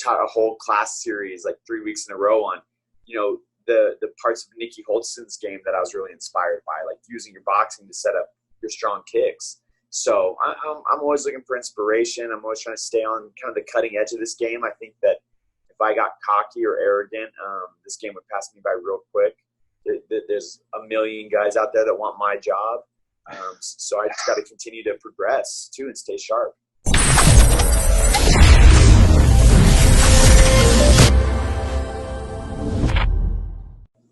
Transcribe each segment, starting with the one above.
taught a whole class series like 3 weeks in a row on, the parts of Nikki Holston's game that I was really inspired by, like using your boxing to set up your strong kicks. So I'm always looking for inspiration. I'm always trying to stay on kind of the cutting edge of this game. I think that if I got cocky or arrogant, this game would pass me by real quick. There's a million guys out there that want my job. So I just got to continue to progress too and stay sharp.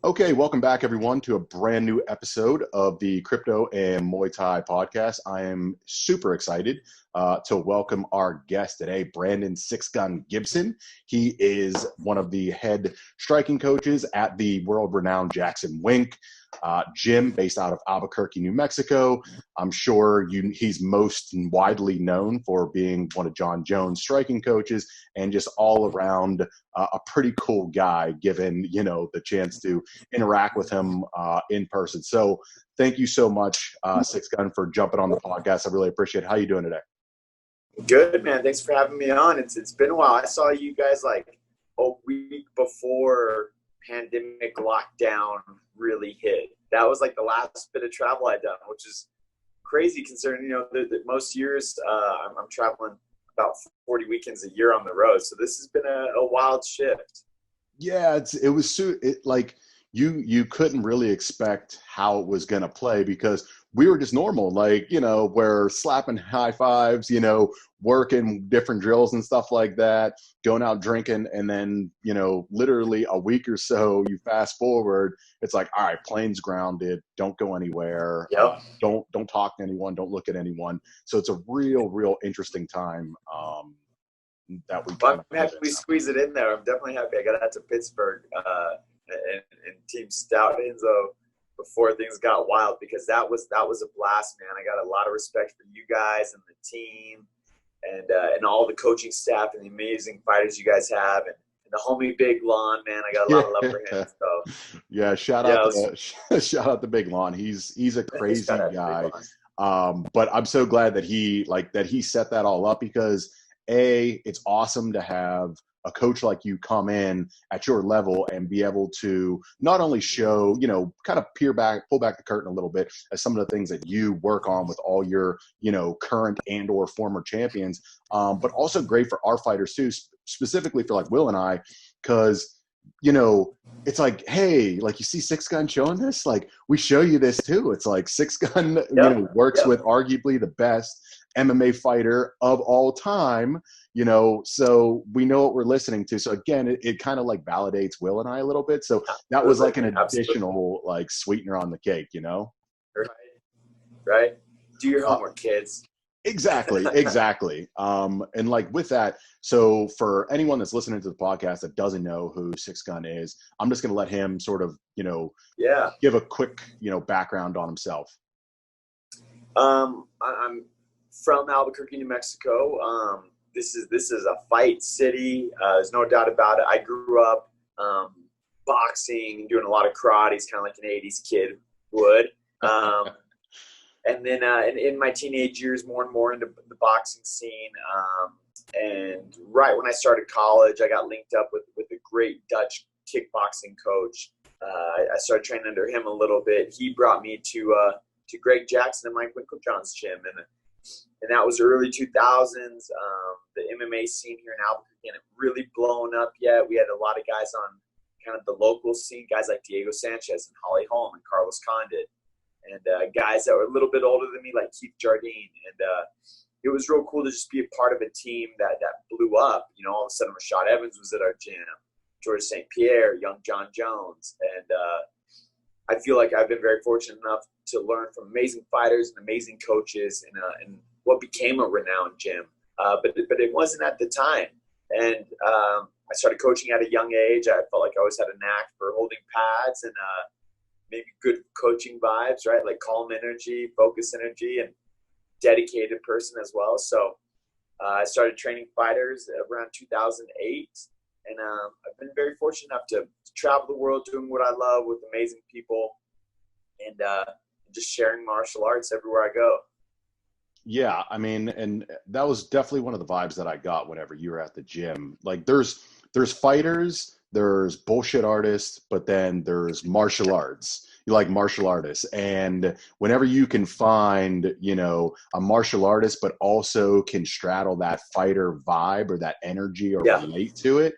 Okay, welcome back everyone to a brand new episode of the Crypto and Muay Thai podcast. I am super excited to welcome our guest today, Brandon Six Gun Gibson. He is one of the head striking coaches at the world-renowned JacksonWink Gym based out of Albuquerque, New Mexico. I'm sure he's most widely known for being one of Jon Jones' striking coaches and just all around a pretty cool guy, given, the chance to interact with him in person. So thank you so much, Six Gun, for jumping on the podcast. I really appreciate it. How are you doing today? Good, man. Thanks for having me on. It's been a while. I saw you guys like a week before pandemic lockdown really hit. That was like the last bit of travel I'd done, which is crazy considering, that most years I'm traveling about 40 weekends a year on the road. So this has been a wild shift. Yeah, you couldn't really expect how it was going to play because we were just normal. We're slapping high fives, working different drills and stuff like that, going out drinking. And then, literally a week or so, you fast forward, it's like, all right, plane's grounded. Don't go anywhere. Yep. Don't talk to anyone. Don't look at anyone. So it's a real interesting time. That we. I'm happy we squeeze it in there. I'm definitely happy I got out to Pittsburgh and Team Stout Enzo before things got wild, because that was a blast, man. I got a lot of respect for you guys and the team and all the coaching staff and the amazing fighters you guys have, and the homie Big Lon, man. I got a lot of love for him. So yeah, shout out to Big Lon. He's a crazy guy. But I'm so glad that he set that all up, because it's awesome to have a coach like you come in at your level and be able to not only show, kind of pull back the curtain a little bit as some of the things that you work on with all your, current and or former champions, but also great for our fighters too, specifically for like Will and I, because, it's like, hey, like you see Six Gun showing this, like we show you this too. It's like Six Gun, works with arguably the best MMA fighter of all time, so we know what we're listening to. So again, it kind of like validates Will and I a little bit. So that was like an additional like sweetener on the cake, Right. Do your homework, kids. Exactly. And like with that, so for anyone that's listening to the podcast that doesn't know who Six Gun is, I'm just going to let him sort of, give a quick, background on himself. I'm from Albuquerque, New Mexico. This is a fight city. There's no doubt about it. I grew up boxing, doing a lot of karate, kind of like an 80s kid would. And then in my teenage years, more and more into the boxing scene. And right when I started college, I got linked up with a great Dutch kickboxing coach. I started training under him a little bit. He brought me to Greg Jackson and Mike Winkeljohn's gym, and that was early 2000s. The MMA scene here in Albuquerque hadn't really blown up yet. We had a lot of guys on kind of the local scene, guys like Diego Sanchez and Holly Holm and Carlos Condit, and guys that were a little bit older than me like Keith Jardine. And it was real cool to just be a part of a team that blew up. All of a sudden Rashad Evans was at our gym, George St. Pierre, young Jon Jones. And I feel like I've been very fortunate enough to learn from amazing fighters and amazing coaches in what became a renowned gym. But it wasn't at the time. And I started coaching at a young age. I felt like I always had a knack for holding pads and maybe good coaching vibes, right? Like calm energy, focus energy, and dedicated person as well. So I started training fighters around 2008. And I've been very fortunate enough to travel the world doing what I love with amazing people and just sharing martial arts everywhere I go. Yeah, I mean, and that was definitely one of the vibes that I got whenever you were at the gym. Like there's fighters, there's bullshit artists, but then there's martial arts. You like martial artists. And whenever you can find, you know, a martial artist, but also can straddle that fighter vibe or that energy or Yeah. relate to it,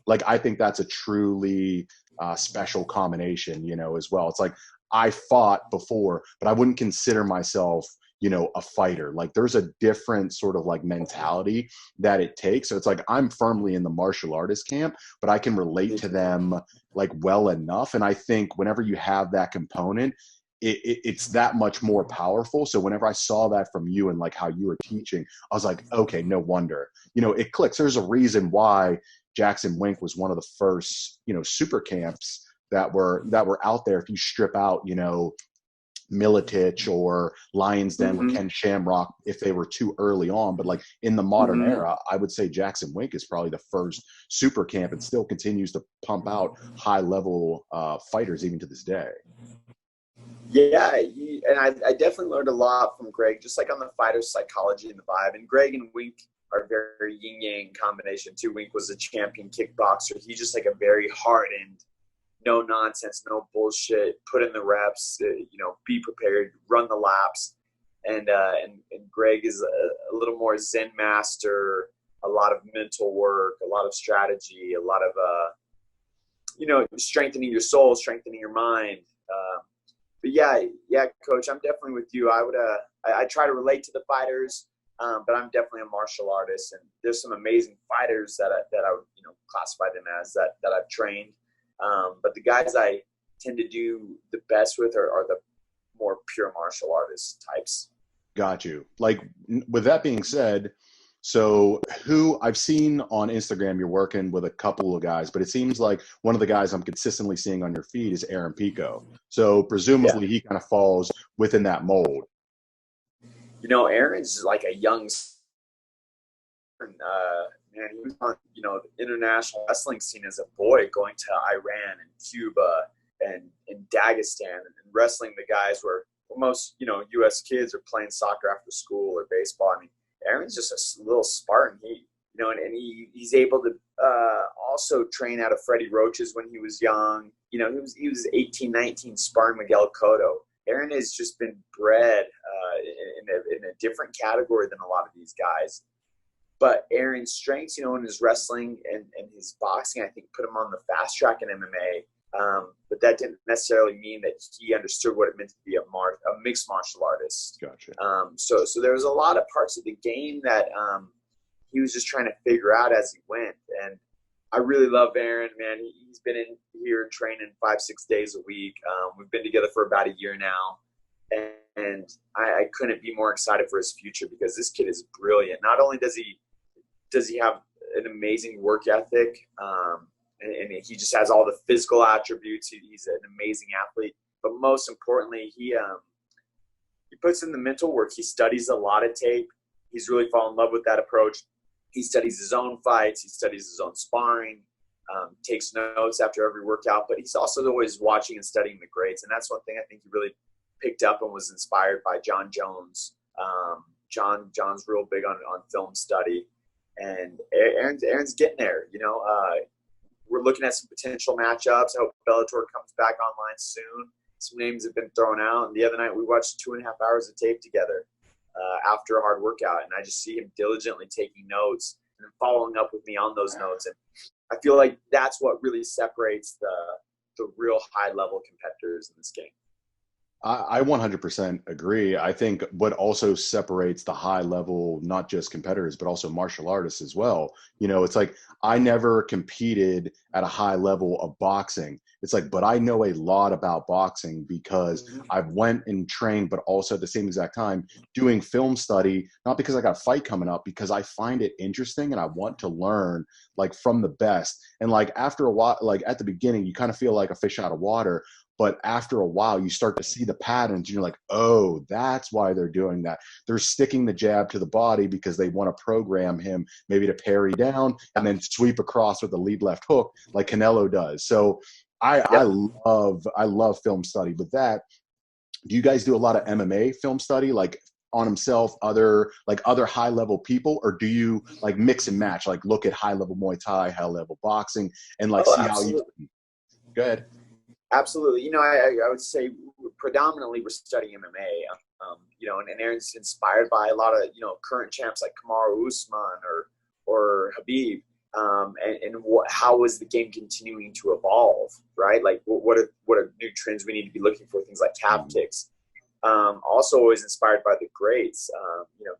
like I think that's a truly special combination, you know, as well. It's like I fought before, but I wouldn't consider myself, you know, a fighter. Like there's a different sort of like mentality that it takes. So it's like I'm firmly in the martial artist camp, but I can relate to them like well enough. And I think whenever you have that component, it's that much more powerful. So whenever I saw that from you and like how you were teaching, I was like, okay, no wonder, you know, it clicks. There's a reason why JacksonWink was one of the first, you know, super camps that were out there. If you strip out, you know, Militich or Lions Den with Ken Shamrock, if they were too early on. But like in the modern era, I would say JacksonWink is probably the first super camp and still continues to pump out high level fighters even to this day. Yeah, and I definitely learned a lot from Greg, just like on the fighter psychology and the vibe. And Greg and Wink are very yin-yang combination too. Wink was a champion kickboxer. He's just like a very hardened, no nonsense, no bullshit, put in the reps, you know, be prepared, run the laps. And Greg is a little more Zen master, a lot of mental work, a lot of strategy, a lot of, you know, strengthening your soul, strengthening your mind. But yeah, Coach, I'm definitely with you. I try to relate to the fighters, but I'm definitely a martial artist, and there's some amazing fighters that I would, you know, classify them as that I've trained. But the guys I tend to do the best with are the more pure martial artist types. Got you. Like with that being said, so who I've seen on Instagram, you're working with a couple of guys, but it seems like one of the guys I'm consistently seeing on your feed is Aaron Pico. So presumably he kind of falls within that mold. You know, Aaron's like a young, man, he was on, you know, the international wrestling scene as a boy, going to Iran and Cuba and in Dagestan and wrestling the guys where most, you know, U.S. kids are playing soccer after school or baseball. I mean, Aaron's just a little Spartan. He, you know, and he's able to also train out of Freddie Roach's when he was young. You know, he was 18, 19, sparring Miguel Cotto. Aaron has just been bred in a different category than a lot of these guys. But Aaron's strengths, you know, in his wrestling and his boxing, I think put him on the fast track in MMA. But that didn't necessarily mean that he understood what it meant to be a mixed martial artist. Gotcha. So there was a lot of parts of the game that he was just trying to figure out as he went. And I really love Aaron, man. He's been in here training 5-6 days a week. We've been together for about a year now. And I couldn't be more excited for his future because this kid is brilliant. Not only does he have an amazing work ethic, and he just has all the physical attributes. He's an amazing athlete, but most importantly, he puts in the mental work. He studies a lot of tape. He's really fallen in love with that approach. He studies his own fights. He studies his own sparring, takes notes after every workout, but he's also always watching and studying the greats. And that's one thing I think he really picked up and was inspired by Jon Jones. John's real big on film study, and Aaron's getting there. You know, we're looking at some potential matchups. I hope Bellator comes back online soon. Some names have been thrown out, and the other night we watched 2.5 hours of tape together after a hard workout, and I just see him diligently taking notes and following up with me on those notes. And I feel like that's what really separates the real high-level competitors in this game. I 100% agree. I think what also separates the high level, not just competitors, but also martial artists as well. You know, it's like I never competed at a high level of boxing. It's like, but I know a lot about boxing because I've went and trained, but also at the same exact time doing film study, not because I got a fight coming up, because I find it interesting and I want to learn like from the best. And like after a while, like at the beginning, you kind of feel like a fish out of water. But after a while, you start to see the patterns and you're like, oh, that's why they're doing that. They're sticking the jab to the body because they want to program him maybe to parry down and then sweep across with a lead left hook like Canelo does. So I love film study. With that, do you guys do a lot of MMA film study? Like on himself other high level people, or do you like mix and match, like look at high level Muay Thai, high level boxing, and like see Absolutely. how you go ahead? Absolutely. You know, I would say predominantly we're studying MMA. And Aaron's inspired by a lot of, current champs like Kamaru Usman or Habib. How is the game continuing to evolve, right? Like what are new trends we need to be looking for? Things like calf kicks. Also always inspired by the greats,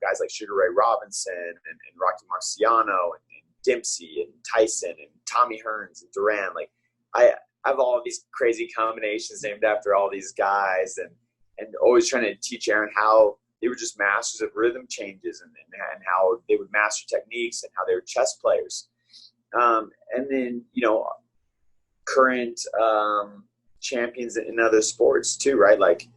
guys like Sugar Ray Robinson and Rocky Marciano and Dempsey and Tyson and Tommy Hearns and Duran. Like I have all of these crazy combinations named after all these guys, and always trying to teach Aaron how they were just masters of rhythm changes and how they would master techniques and how they were chess players. And then, current champions in other sports too, right? Like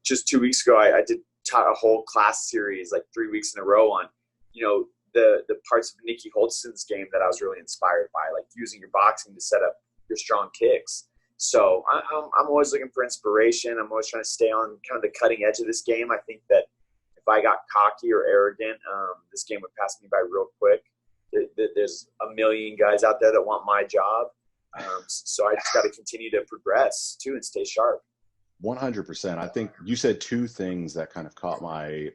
just 2 weeks ago, I taught a whole class series, like 3 weeks in a row on, the parts of Nikki Holston's game that I was really inspired by, like using your boxing to set up your strong kicks. So I'm always looking for inspiration. I'm always trying to stay on kind of the cutting edge of this game. I think that if I got cocky or arrogant, this game would pass me by real quick. There's a million guys out there that want my job. So I just got to continue to progress too and stay sharp. 100%. I think you said two things that kind of caught my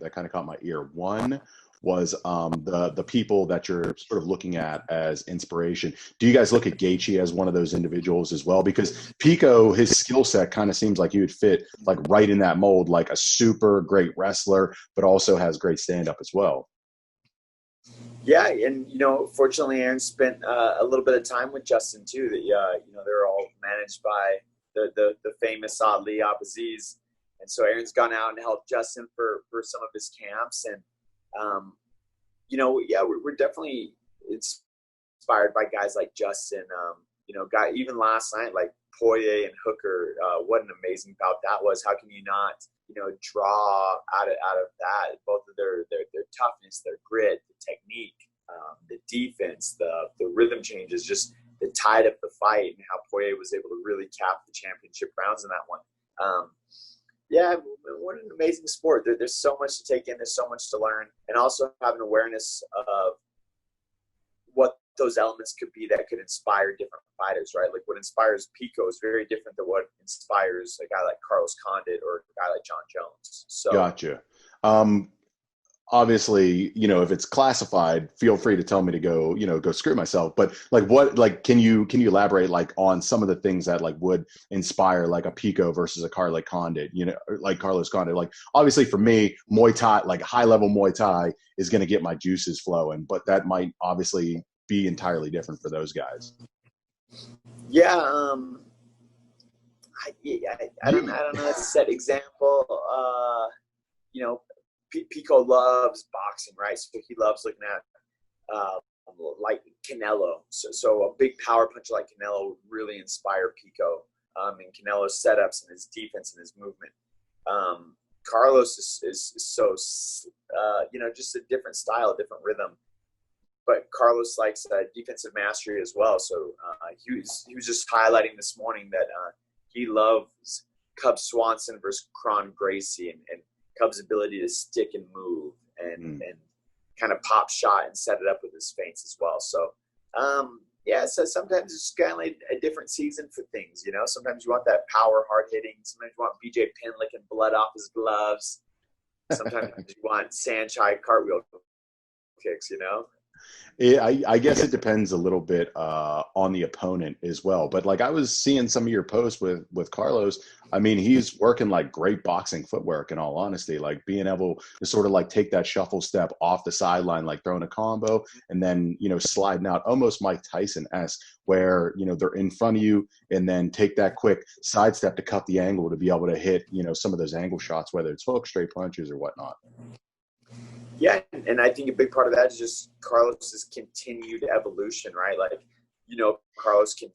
ear. One was the people that you're sort of looking at as inspiration. Do you guys look at Gaethje as one of those individuals as well? Because Pico, his skill set kind of seems like he would fit like right in that mold, like a super great wrestler, but also has great stand-up as well. Yeah, and fortunately, Aaron spent a little bit of time with Justin too. That they're all managed by the famous Ali Abaziz, and so Aaron's gone out and helped Justin for some of his camps, and we're definitely inspired by guys like Justin. Even last night, like Poirier and Hooker, what an amazing bout that was. How can you not draw out of that? Both of their toughness, their grit, the technique, the defense, the rhythm changes, just the tide of the fight, and how Poirier was able to really cap the championship rounds in that one. What an amazing sport. There's so much to take in. There's so much to learn, and also have an awareness of what those elements could be that could inspire different fighters, right? Like what inspires Pico is very different than what inspires a guy like Carlos Condit or a guy like Jon Jones. So Gotcha. Obviously, if it's classified, feel free to tell me to go screw myself. But can you elaborate like on some of the things that like would inspire like a Pico versus a car like Condit, like Carlos Condit? Like obviously for me, Muay Thai, like high level Muay Thai is going to get my juices flowing, but that might obviously be entirely different for those guys. Yeah. I don't know a set example. Pico loves boxing, right? So he loves looking at like Canelo. So a big power puncher like Canelo would really inspire Pico, and Canelo's setups and his defense and his movement. Carlos is so just a different style, a different rhythm. But Carlos likes defensive mastery as well. So he was just highlighting this morning that he loves Cub Swanson versus Kron Gracie and Cub's ability to stick and move and kind of pop shot and set it up with his feints as well. So, so sometimes it's kind of like a different season for things, Sometimes you want that power, hard hitting. Sometimes you want BJ Penn licking blood off his gloves. Sometimes you want Saenchai cartwheel kicks, I guess it depends a little bit on the opponent as well. But like I was seeing some of your posts with Carlos. I mean, he's working like great boxing footwork in all honesty, like being able to sort of like take that shuffle step off the sideline, like throwing a combo and then, sliding out almost Mike Tyson-esque where, they're in front of you and then take that quick sidestep to cut the angle to be able to hit, some of those angle shots, whether it's hooks, straight punches or whatnot. Yeah, and I think a big part of that is just Carlos's continued evolution, right? Like, Carlos can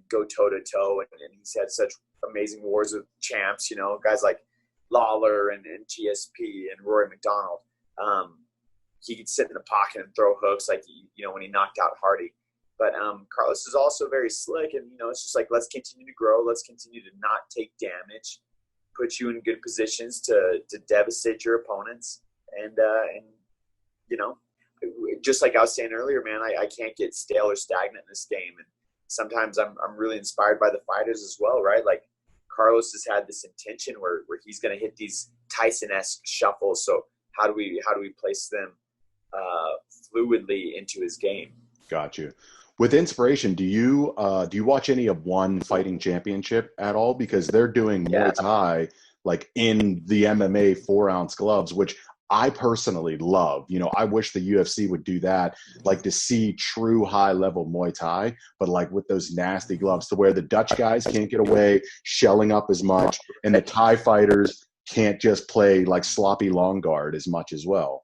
go toe-to-toe, and he's had such amazing wars with champs, guys like Lawler and GSP and Rory McDonald. He could sit in the pocket and throw hooks like, when he knocked out Hardy. But Carlos is also very slick, and, it's just like, let's continue to grow. Let's continue to not take damage. put you in good positions to devastate your opponents. And you know, just like I was saying earlier, man, I can't get stale or stagnant in this game. And sometimes I'm really inspired by the fighters as well, right? Like Carlos has had this intention where he's going to hit these Tyson-esque shuffles. So how do we place them fluidly into his game? Got you. With inspiration, do you watch any of One Fighting Championship at all? Because they're doing Muay Thai like in the MMA 4-ounce gloves, which I personally love. You know, I wish the UFC would do that, like to see true high level Muay Thai, but like with those nasty gloves to where the Dutch guys can't get away shelling up as much, and the Thai fighters can't just play like sloppy long guard as much as well.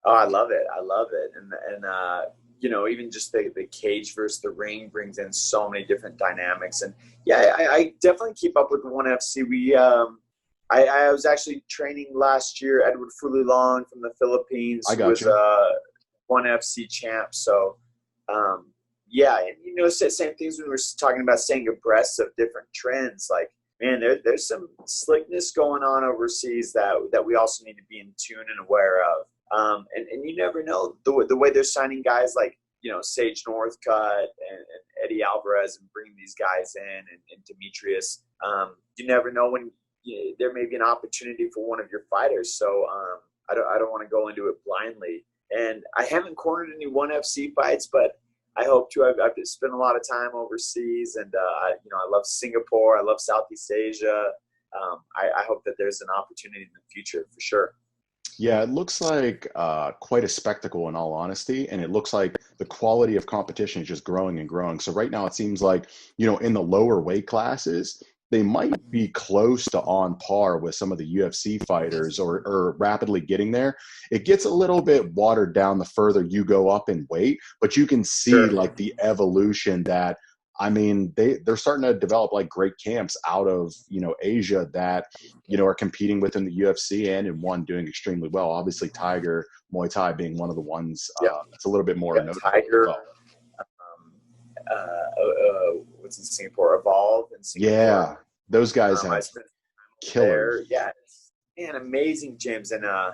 Oh, I love it. And you know, even just the cage versus the ring brings in so many different dynamics. And yeah, I definitely keep up with the ONE FC. I was actually training last year, Edward Fululon from the Philippines, who was ONE FC champ. So yeah, and you know, same things when we were talking about staying abreast of different trends. Like, man, there's some slickness going on overseas that we also need to be in tune and aware of. And you never know the way they're signing guys like, you know, Sage Northcutt and Eddie Alvarez and bringing these guys in and Demetrius. You never know when there may be an opportunity for one of your fighters. So I don't want to go into it blindly. And I haven't cornered any ONE FC fights, but I hope to. I've spent a lot of time overseas, and you know, I love Singapore. I love Southeast Asia. I hope that there's an opportunity in the future for sure. Yeah, it looks like quite a spectacle in all honesty, and it looks like the quality of competition is just growing and growing. So right now it seems like, you know, in the lower weight classes, they might be close to on par with some of the UFC fighters or rapidly getting there. It gets a little bit watered down the further you go up in weight, but you can see like the evolution that, I mean, they're starting to develop like great camps out of, you know, Asia that, you know, are competing within the UFC and in one doing extremely well. Obviously, Tiger Muay Thai being one of the ones that's a little bit more notable. Tiger, what's in Singapore? Evolve in Singapore. Yeah, those guys have killers. Yeah, man, amazing gyms. And I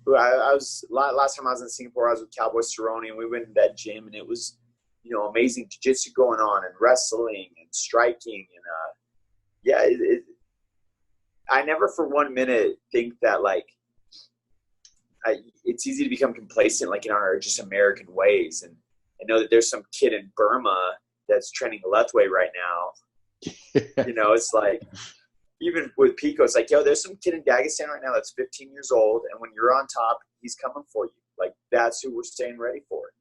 was last time I was in Singapore, I was with Cowboy Cerrone, and we went to that gym, and it was, you know, amazing jiu-jitsu going on and wrestling and striking. And yeah, I never for 1 minute think that like it's easy to become complacent like in our just American ways. And I know that there's some kid in Burma that's training left way right now. You know, it's like, even with Pico, it's like, yo, there's some kid in Dagestan right now that's 15 years old, and when you're on top, he's coming for you. Like, that's who we're staying ready for.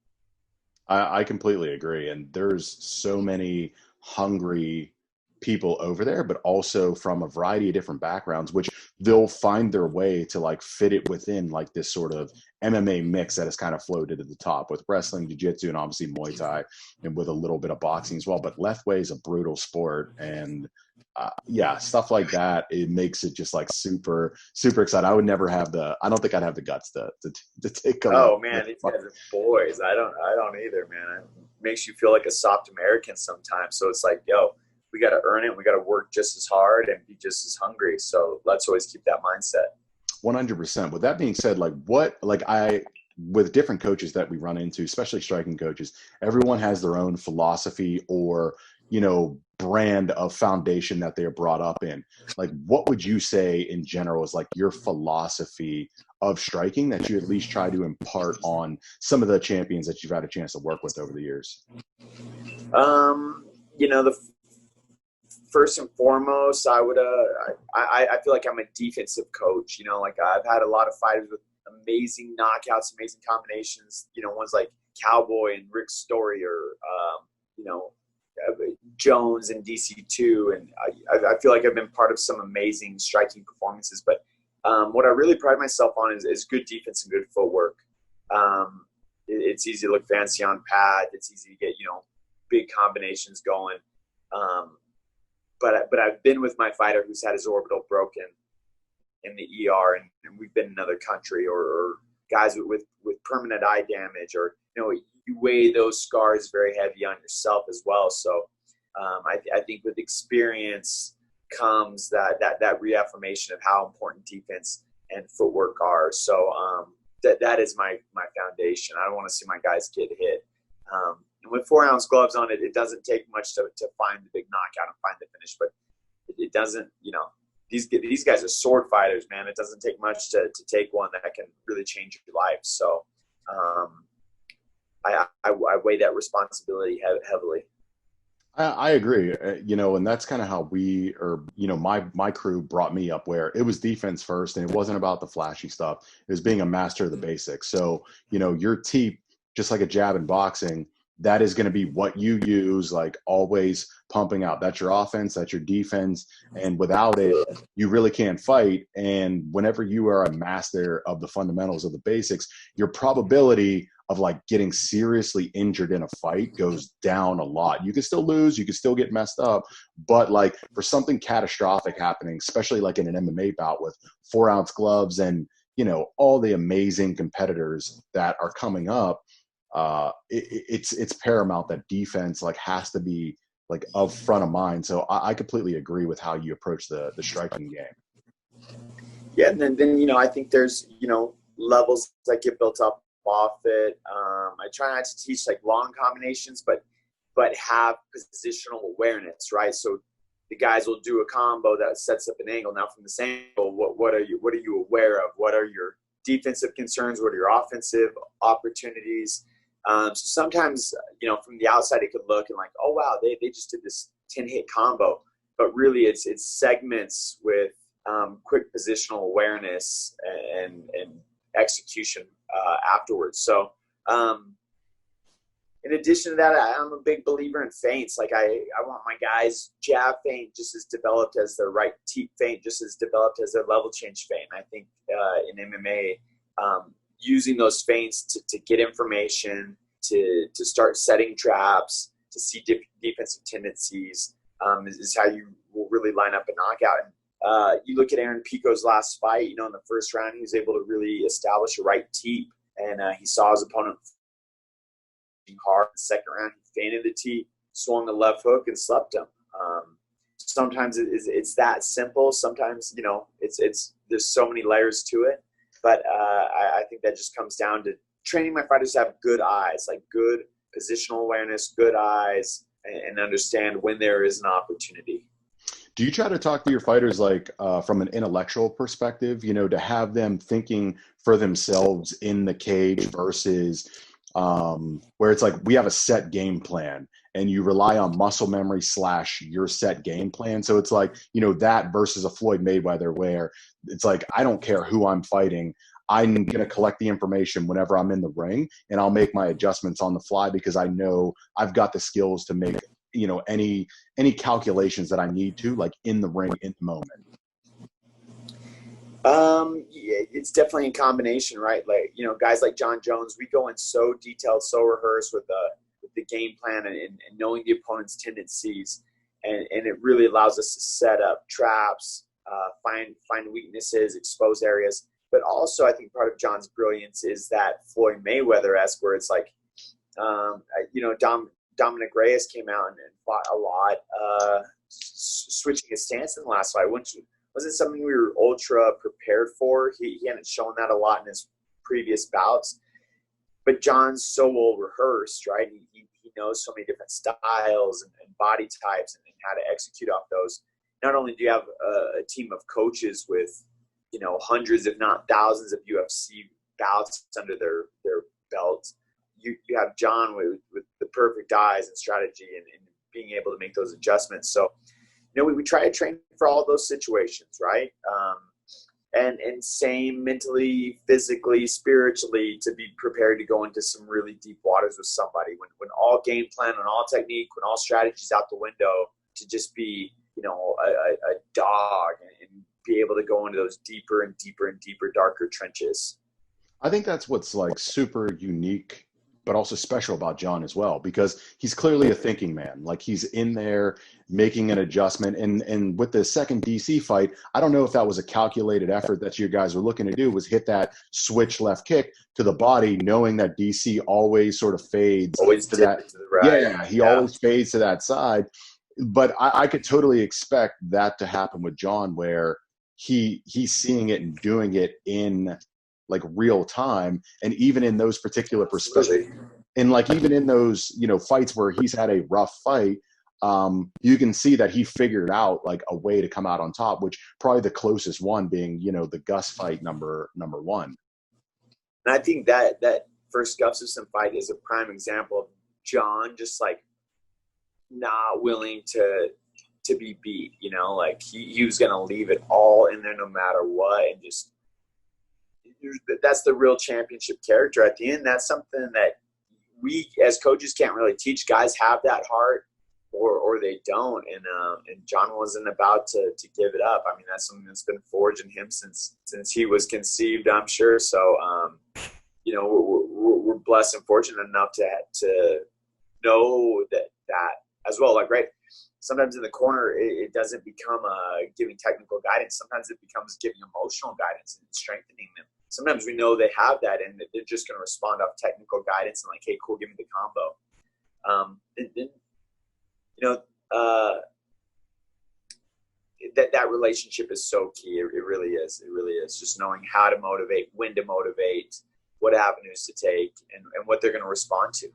I completely agree. And there's so many hungry people over there, but also from a variety of different backgrounds, which they'll find their way to like fit it within like this sort of MMA mix that has kind of floated at the top with wrestling, jiu-jitsu, and obviously Muay Thai, and with a little bit of boxing as well. But Lethwei is a brutal sport, and yeah, stuff like that, it makes it just like super, super exciting. I would never have I don't think I'd have the guts to take on. Oh man, these guys are boys. I don't either, man. It makes you feel like a soft American sometimes. So it's like, yo, we got to earn it. We got to work just as hard and be just as hungry. So let's always keep that mindset. 100%. With that being said, with different coaches that we run into, especially striking coaches, everyone has their own philosophy or, you know, brand of foundation that they're brought up in. Like, what would you say in general is like your philosophy of striking that you at least try to impart on some of the champions that you've had a chance to work with over the years? You know, first and foremost, I would, I feel like I'm a defensive coach. You know, like I've had a lot of fighters with amazing knockouts, amazing combinations. You know, ones like Cowboy and Rick Story, or you know, Jones and DC2, and I feel like I've been part of some amazing striking performances. But what I really pride myself on is good defense and good footwork. It's easy to look fancy on pad. It's easy to get, you know, big combinations going. But I've been with my fighter who's had his orbital broken in the ER, and we've been in another country, or guys with permanent eye damage, or, you know, you weigh those scars very heavy on yourself as well. So I think with experience, comes that reaffirmation of how important defense and footwork are. So that is my foundation. I don't want to see my guys get hit. And with 4-ounce gloves on, it doesn't take much to find the big knockout and find the finish, but it doesn't, these guys are sword fighters, man. It doesn't take much to take one that can really change your life. So I weigh that responsibility heavily. I agree, and that's kind of how my crew brought me up, where it was defense first, and it wasn't about the flashy stuff. It was being a master of the basics. So, your teep, just like a jab in boxing, that is going to be what you use, like always pumping out. That's your offense, that's your defense. And without it, you really can't fight. And whenever you are a master of the fundamentals of the basics, your probability of like getting seriously injured in a fight goes down a lot. You can still lose, you can still get messed up, but like for something catastrophic happening, especially like in an MMA bout with 4-ounce gloves and, all the amazing competitors that are coming up, it's paramount that defense like has to be like of front of mind. So I completely agree with how you approach the striking game. Yeah, and then I think there's levels that get built up off it. I try not to teach like long combinations, but have positional awareness, right? So the guys will do a combo that sets up an angle. Now from this angle, what are you aware of? What are your defensive concerns? What are your offensive opportunities? So sometimes, from the outside, it could look and like, oh, wow, they just did this 10-hit combo. But really, it's segments with quick positional awareness and execution afterwards. So in addition to that, I'm a big believer in feints. Like I want my guys' jab feint just as developed as their right teep feint, just as developed as their level change feint. I think in MMA, using those feints to get information, to start setting traps, to see defensive tendencies is how you will really line up a knockout. And you look at Aaron Pico's last fight, in the first round, he was able to really establish a right teep, and he saw his opponent hard. In the second round, he feinted the teep, swung the left hook, and slept him. Sometimes it's that simple. Sometimes, there's so many layers to it. But I think that just comes down to training my fighters to have good eyes, like good positional awareness, good eyes, and understand when there is an opportunity. Do you try to talk to your fighters like from an intellectual perspective, to have them thinking for themselves in the cage versus where it's like we have a set game plan and you rely on muscle memory / your set game plan? So it's like, that versus a Floyd Mayweather where it's like, I don't care who I'm fighting. I'm going to collect the information whenever I'm in the ring, and I'll make my adjustments on the fly because I know I've got the skills to make, any calculations that I need to, like in the ring, in the moment. Yeah, it's definitely a combination, right? Like, guys like Jon Jones, we go in so detailed, so rehearsed with the game plan and knowing the opponent's tendencies. And it really allows us to set up traps, find weaknesses, expose areas. But also, I think part of Jon's brilliance is that Floyd Mayweather-esque, where it's like, Dominic Reyes came out and fought a lot, switching his stance in the last fight. Wasn't something we were ultra prepared for. He hadn't shown that a lot in his previous bouts. But Jon's so well rehearsed, right? He knows so many different styles and body types and how to execute off those. Not only do you have a team of coaches with, hundreds, if not thousands of UFC bouts under their belt, you have Jon with the perfect eyes and strategy and being able to make those adjustments. So, we try to train for all those situations, right? And same mentally, physically, spiritually, to be prepared to go into some really deep waters with somebody when all game plan and all technique, when all strategy's out the window, to just be, a dog and be able to go into those deeper and deeper and deeper, darker trenches. I think that's what's like super unique, but also special about Jon as well, because he's clearly a thinking man. Like he's in there making an adjustment. And with the second DC fight, I don't know if that was a calculated effort that you guys were looking to do, was hit that switch left kick to the body, knowing that DC always sort of fades. Always to that. To the right. Yeah, he always fades to that side. but I could totally expect that to happen with Jon, where he's seeing it and doing it in like real time. And even in those particular perspectives, and like even in those, you know, fights where he's had a rough fight, you can see that he figured out like a way to come out on top, which probably the closest one being, you know, the Gus fight number one. And I think that first Gustafson fight is a prime example of Jon just like not willing to be beat, you know, like he was going to leave it all in there no matter what. And just, that's the real championship character at the end. That's something that we as coaches can't really teach. Guys have that heart or they don't. And Jon wasn't about to give it up. I mean, that's something that's been forged in him since he was conceived, I'm sure. So, you know, we're blessed and fortunate enough to know that as well. Like, right, sometimes in the corner, it doesn't become giving technical guidance. Sometimes it becomes giving emotional guidance and strengthening them. Sometimes we know they have that and they're just going to respond off technical guidance and like, hey, cool, give me the combo. And then, you know, that relationship is so key. It really is. It really is. Just knowing how to motivate, when to motivate, what avenues to take, and what they're going to respond to.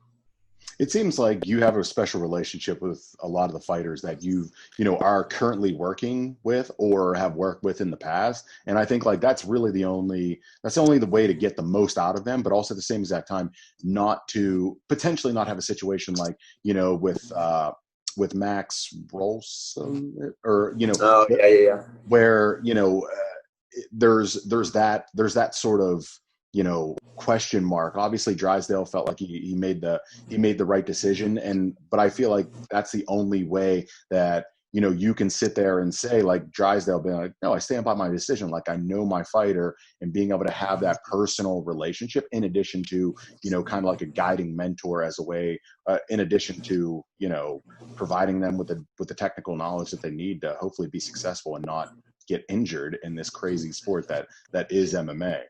It seems like you have a special relationship with a lot of the fighters that you are currently working with or have worked with in the past. And I think like that's really the only way to get the most out of them, but also at the same exact time, not to potentially not have a situation like, you know, with Max Rolson or, you know, oh, yeah. where, you know, there's that sort of, you know, question mark. Obviously Drysdale felt like he made the right decision. But I feel like that's the only way that, you know, you can sit there and say like Drysdale being like, no, I stand by my decision. Like I know my fighter, and being able to have that personal relationship in addition to, you know, kind of like a guiding mentor as a way, in addition to, you know, providing them with the technical knowledge that they need to hopefully be successful and not get injured in this crazy sport that is MMA.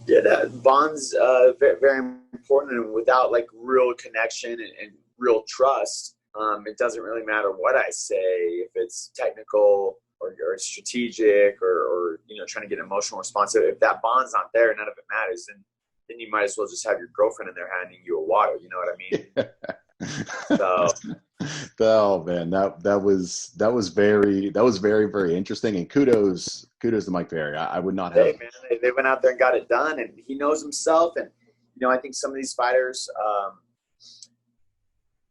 Yeah, that bond's very, very important, and without like real connection and real trust, it doesn't really matter what I say, if it's technical or strategic or you know, trying to get emotional response. If that bond's not there, none of it matters. Then you might as well just have your girlfriend in there handing you a water. You know what I mean? So. Oh man, that was very, very interesting, and kudos to Mike Perry. I would not have. Hey man, they went out there and got it done, and he knows himself. And you know, I think some of these fighters,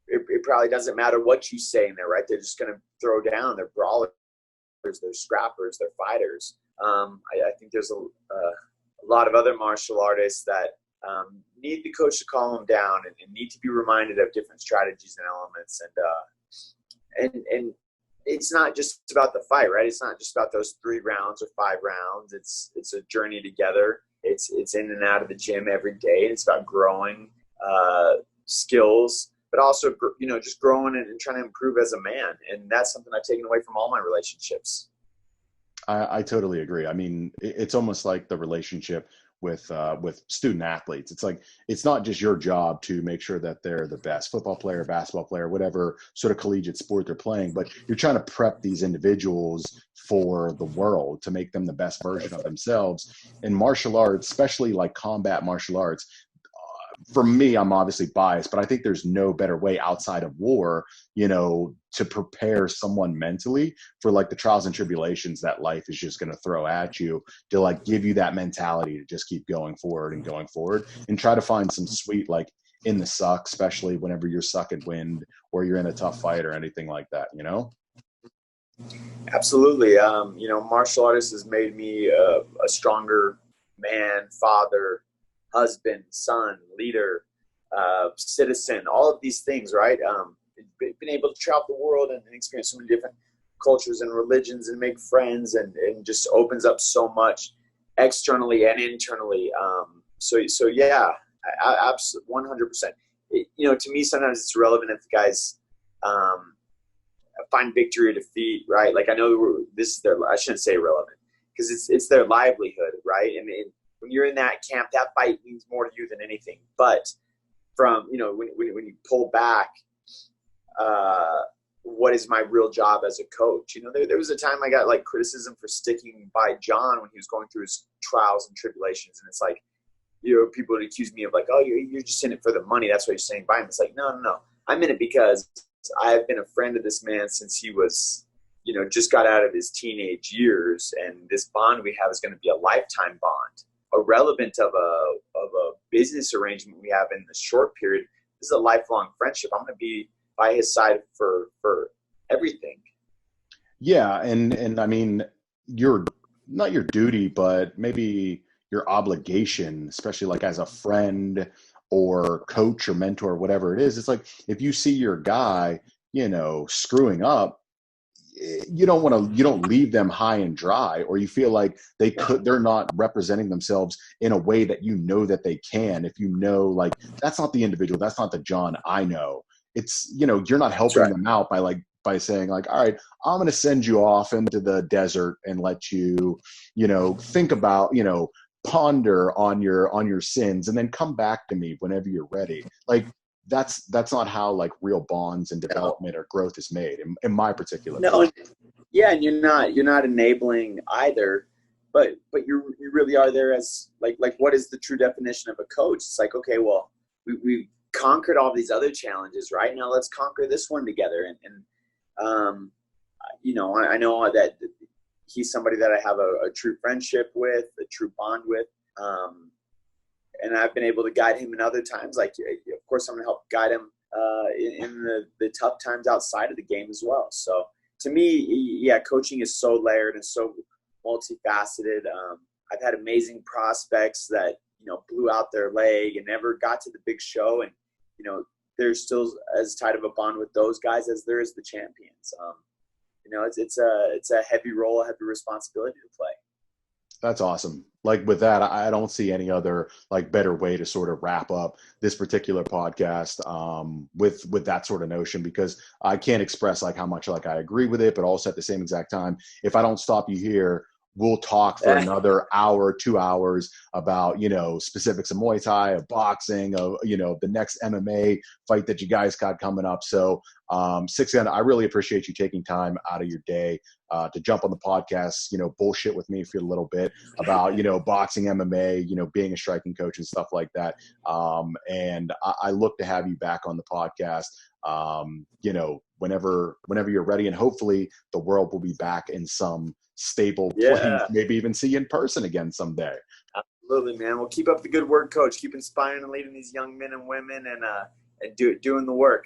it probably doesn't matter what you say in there, right? They're just going to throw down. They're brawlers, they're scrappers, they're fighters. I think there's a lot of other martial artists that need the coach to calm them down and need to be reminded of different strategies and elements. And it's not just about the fight, right? It's not just about those 3 rounds or 5 rounds. It's a journey together. It's in and out of the gym every day. It's about growing skills, but also, you know, just growing and trying to improve as a man. And that's something I've taken away from all my relationships. I totally agree. I mean, it's almost like the relationship with student athletes. It's like, it's not just your job to make sure that they're the best football player, basketball player, whatever sort of collegiate sport they're playing, but you're trying to prep these individuals for the world to make them the best version of themselves. In martial arts, especially like combat martial arts, for me, I'm obviously biased, but I think there's no better way outside of war, you know, to prepare someone mentally for like the trials and tribulations that life is just going to throw at you, to like give you that mentality to just keep going forward and try to find some sweet, like in the suck, especially whenever you're sucking wind or you're in a tough fight or anything like that, you know? Absolutely. You know, martial artists has made me a stronger man, father, husband, son, leader, citizen, all of these things, right? Been able to travel the world and experience so many different cultures and religions and make friends and just opens up so much externally and internally. So yeah, absolutely 100%. You know, to me, sometimes it's relevant if the guys find victory or defeat, right? Like I know this is I shouldn't say relevant because it's their livelihood, right? And when you're in that camp, that fight means more to you than anything. But from, you know, when you pull back, what is my real job as a coach? You know, there was a time I got like criticism for sticking by John when he was going through his trials and tribulations. And it's like, you know, people would accuse me of like, oh, you're just in it for the money. That's why you're staying by him. It's like, no. I'm in it because I have been a friend of this man since he was, you know, just got out of his teenage years. And this bond we have is going to be a lifetime bond, irrelevant of a business arrangement we have in the short period. This is a lifelong friendship. I'm going to be by his side for everything. Yeah. And I mean, not your duty, but maybe your obligation, especially like as a friend or coach or mentor, whatever it is. It's like, if you see your guy, you know, screwing up, you don't leave them high and dry, or you feel like they're not representing themselves in a way that you know that they can. If you know, like, that's not the individual, that's not the John I know. It's, you know, you're not helping them out by saying like, all right, I'm going to send you off into the desert and let you, you know, think about, you know, ponder on your sins and then come back to me whenever you're ready. Like, that's not how like real bonds and development or growth is made in my particular case. Yeah, and you're not enabling either, but you really are there as like what is the true definition of a coach? It's like, okay, well, we conquered all these other challenges, right? Now let's conquer this one together. And you know, I know that he's somebody that I have a true friendship with, a true bond with. And I've been able to guide him in other times. Like, of course, I'm going to help guide him in the tough times outside of the game as well. So to me, yeah, coaching is so layered and so multifaceted. I've had amazing prospects that, you know, blew out their leg and never got to the big show. And, you know, there's still as tight of a bond with those guys as there is the champions. You know, it's a heavy role, a heavy responsibility to play. That's awesome. Like with that, I don't see any other like better way to sort of wrap up this particular podcast with that sort of notion, because I can't express like how much like I agree with it, but also at the same exact time, if I don't stop you here, we'll talk for another hour, 2 hours about, you know, specifics of Muay Thai, of boxing, of, you know, the next MMA fight that you guys got coming up. So, Sixgun, I really appreciate you taking time out of your day to jump on the podcast, you know, bullshit with me for a little bit about, you know, boxing, MMA, you know, being a striking coach and stuff like that. And I look to have you back on the podcast, you know, whenever you're ready, and hopefully the world will be back in some stable place, maybe even see you in person again someday. Absolutely, man. Well, keep up the good work, coach. Keep inspiring and leading these young men and women, and doing the work.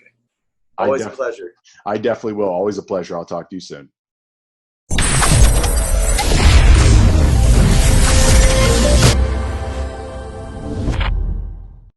Always a pleasure. I definitely will. Always a pleasure. I'll talk to you soon.